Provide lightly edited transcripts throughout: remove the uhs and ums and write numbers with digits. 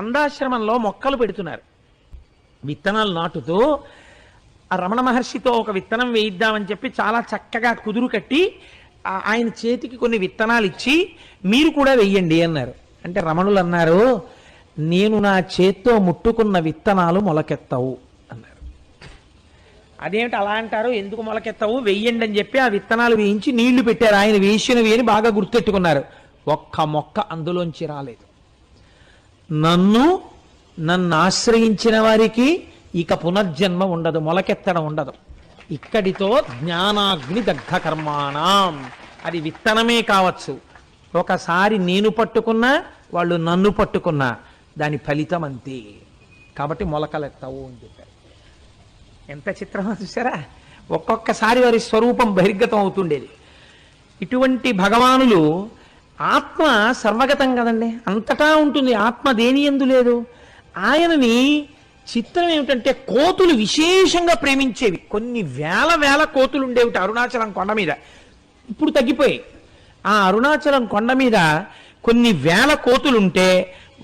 అందాశ్రమంలో మొక్కలు పెడుతున్నారు, విత్తనాలు నాటుతూ ఆ రమణ మహర్షితో ఒక విత్తనం వేయిద్దామని చెప్పి చాలా చక్కగా కుదురు కట్టి ఆయన చేతికి కొన్ని విత్తనాలు ఇచ్చి మీరు కూడా వెయ్యండి అన్నారు. అంటే రమణులు అన్నారు, నేను నా చేత్తో ముట్టుకున్న విత్తనాలు మొలకెత్తవు అన్నారు. అదేమిటి అలా అంటారు, ఎందుకు మొలకెత్తవు, వెయ్యండి అని చెప్పి ఆ విత్తనాలు వేయించి నీళ్లు పెట్టారు. ఆయన వేసినవి అని బాగా గుర్తెట్టుకున్నారు. ఒక్క మొక్క అందులోంచి రాలేదు. నన్ను ఆశ్రయించిన వారికి ఇక పునర్జన్మ ఉండదు, మొలకెత్తడం ఉండదు. ఇక్కడితో జ్ఞానాగ్ని దగ్ధ కర్మాణం. అది విత్తనమే కావచ్చు, ఒకసారి నేను పట్టుకున్నా వాళ్ళు నన్ను పట్టుకున్నా దాని ఫలితం అంతే. కాబట్టి మొలకలెత్తవు అని చెప్పారు. ఎంత చిత్రమో చూసారా, ఒక్కొక్కసారి వారి స్వరూపం బహిర్గతం అవుతుండేది. ఇటువంటి భగవానులు ఆత్మ సర్వగతం కదండి, అంతటా ఉంటుంది. ఆత్మ దేని యందు లేదు. ఆయనని చిత్రం ఏమిటంటే కోతులు విశేషంగా ప్రేమించేవి. కొన్ని వేల కోతులు ఉండేవి అరుణాచలం కొండ మీద, ఇప్పుడు తగ్గిపోయాయి. ఆ అరుణాచలం కొండ మీద కొన్ని వేల కోతులుంటే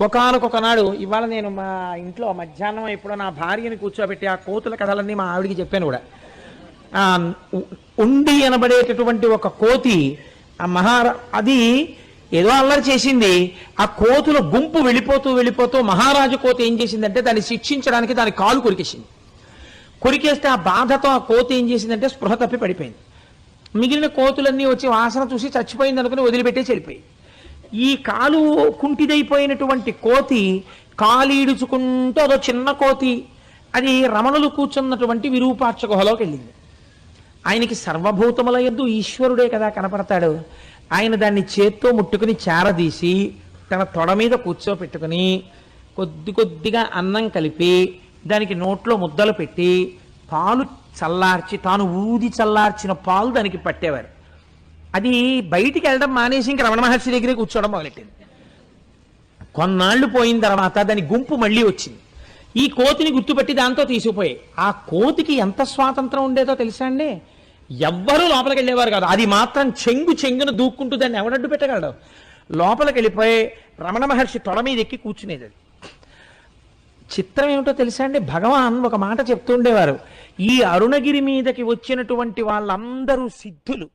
ఒకానొక నాడు, ఇవాళ నేను మా ఇంట్లో మధ్యాహ్నం ఎప్పుడో నా భార్యని కూర్చోబెట్టి ఆ కోతుల కథలన్నీ మా ఆవిడికి చెప్పాను కూడా. ఉండి అనబడేటటువంటి ఒక కోతి అది ఏదో అల్లరి చేసింది. ఆ కోతుల గుంపు వెళ్ళిపోతూ మహారాజు కోతి ఏం చేసిందంటే దాన్ని శిక్షించడానికి దాని కాలు కొరికేసింది. కొరికేస్తే ఆ బాధతో ఆ కోతి ఏం చేసిందంటే స్పృహ తప్పి పడిపోయింది. మిగిలిన కోతులన్నీ వచ్చి వాసన చూసి చచ్చిపోయింది అనుకుని వదిలిపెట్టేసి వెళ్ళిపోయింది. ఈ కాలు కుంటిదైపోయినటువంటి కోతి కాలీడుచుకుంటూ అదో చిన్న కోతి అది రమణులు కూర్చున్నటువంటి విరూపాక్ష గుహలోకి వెళ్ళింది. ఆయనకి సర్వభూతముల యందు ఈశ్వరుడే కదా కనపడతాడు. ఆయన దాన్ని చేత్తో ముట్టుకుని చేరదీసి తన తొడ మీద కూర్చోపెట్టుకుని కొద్దిగా అన్నం కలిపి దానికి నోట్లో ముద్దలు పెట్టి పాలు చల్లార్చి తాను ఊది చల్లార్చిన పాలు దానికి పట్టేవారు. అది బయటికి వెళ్ళడం మానేసి ఇంక రమణ మహర్షి దగ్గరే కూర్చోవడం మొదలెట్టింది. కొన్నాళ్ళు పోయిన తర్వాత దాని గుంపు మళ్ళీ వచ్చింది. ఈ కోతిని గుర్తుపెట్టి దాంతో తీసుకుపోయాయి. ఆ కోతికి ఎంత స్వాతంత్రం ఉండేదో తెలుసా అండి, ఎవ్వరూ లోపలికి వెళ్ళేవారు కాదు. అది మాత్రం చెంగున దూక్కుంటూ దాన్ని ఎవడడ్డు పెట్టగలడు. లోపలికి వెళ్ళిపోయి రమణ మహర్షి తొడ మీద ఎక్కి కూర్చునేది. అది చిత్రం ఏమిటో తెలుసా అండి, భగవాన్ ఒక మాట చెప్తుండేవారు, ఈ అరుణగిరి మీదకి వచ్చినటువంటి వాళ్ళందరూ సిద్ధులు.